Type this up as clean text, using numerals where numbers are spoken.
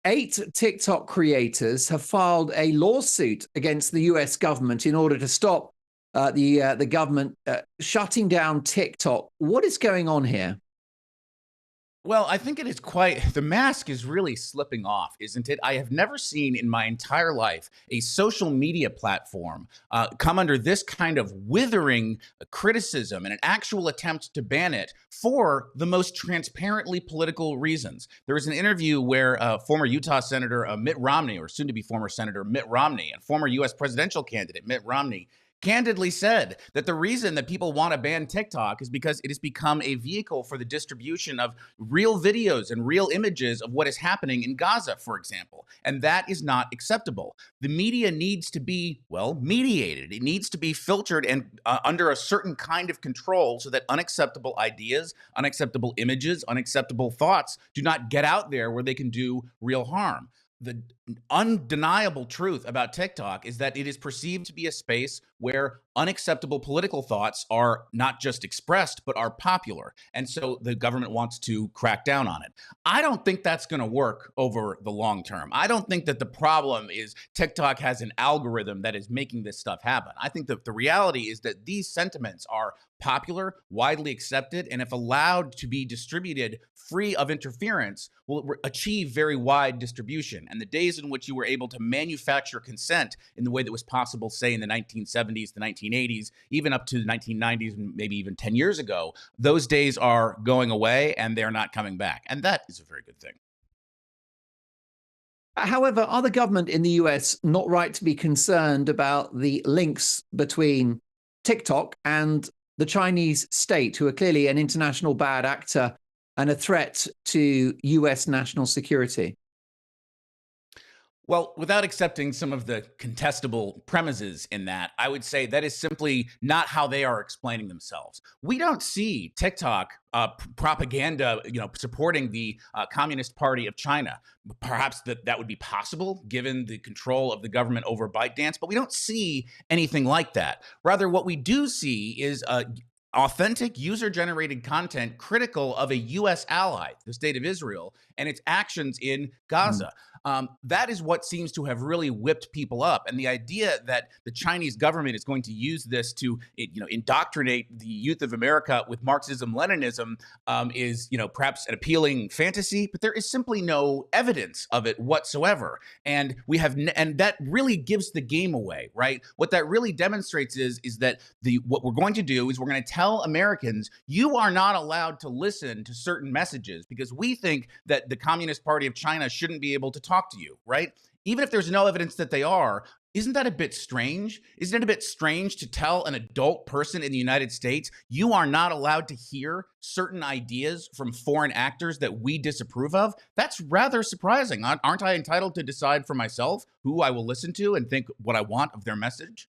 8 TikTok creators have filed a lawsuit against the US government in order to stop the government shutting down TikTok. What is going on here? Well, I think it is quite the mask is really slipping off, isn't it? I have never seen in my entire life a social media platform come under this kind of withering criticism and an actual attempt to ban it for the most transparently political reasons. There was an interview where former Utah Senator Mitt Romney, or soon to be former Senator Mitt Romney, and former US presidential candidate Mitt Romney candidly said that the reason that people want to ban TikTok is because it has become a vehicle for the distribution of real videos and real images of what is happening in Gaza, for example. And that is not acceptable. The media needs to be, well, mediated. It needs to be filtered and under a certain kind of control so that unacceptable ideas, unacceptable images, unacceptable thoughts do not get out there where they can do real harm. The undeniable truth about TikTok is that it is perceived to be a space where unacceptable political thoughts are not just expressed, but are popular. And so the government wants to crack down on it. I don't think that's going to work over the long term. I don't think that the problem is TikTok has an algorithm that is making this stuff happen. I think that the reality is that these sentiments are popular, widely accepted, and if allowed to be distributed free of interference, will achieve very wide distribution. And the days in which you were able to manufacture consent in the way that was possible, say, in the 1970s, the 1980s, even up to the 1990s, and maybe even 10 years ago, those days are going away and they're not coming back. And that is a very good thing. However, are the government in the US not right to be concerned about the links between TikTok and the Chinese state, who are clearly an international bad actor and a threat to US national security? Well, without accepting some of the contestable premises in that, I would say that is simply not how they are explaining themselves. We don't see TikTok propaganda, supporting the Communist Party of China. Perhaps that would be possible given the control of the government over ByteDance, but we don't see anything like that. Rather, what we do see is authentic user-generated content critical of a U.S. ally, the state of Israel, and its actions in Mm. Gaza. That is what seems to have really whipped people up. And the idea that the Chinese government is going to use this to, indoctrinate the youth of America with Marxism-Leninism is, perhaps an appealing fantasy, but there is simply no evidence of it whatsoever. And and that really gives the game away, right? What that really demonstrates is that what we're going to do is we're going to tell Americans, you are not allowed to listen to certain messages because we think that the Communist Party of China shouldn't be able to talk to you, right? Even if there's no evidence that they are, isn't that a bit strange? Isn't it a bit strange to tell an adult person in the United States, you are not allowed to hear certain ideas from foreign actors that we disapprove of? That's rather surprising. Aren't I entitled to decide for myself who I will listen to and think what I want of their message?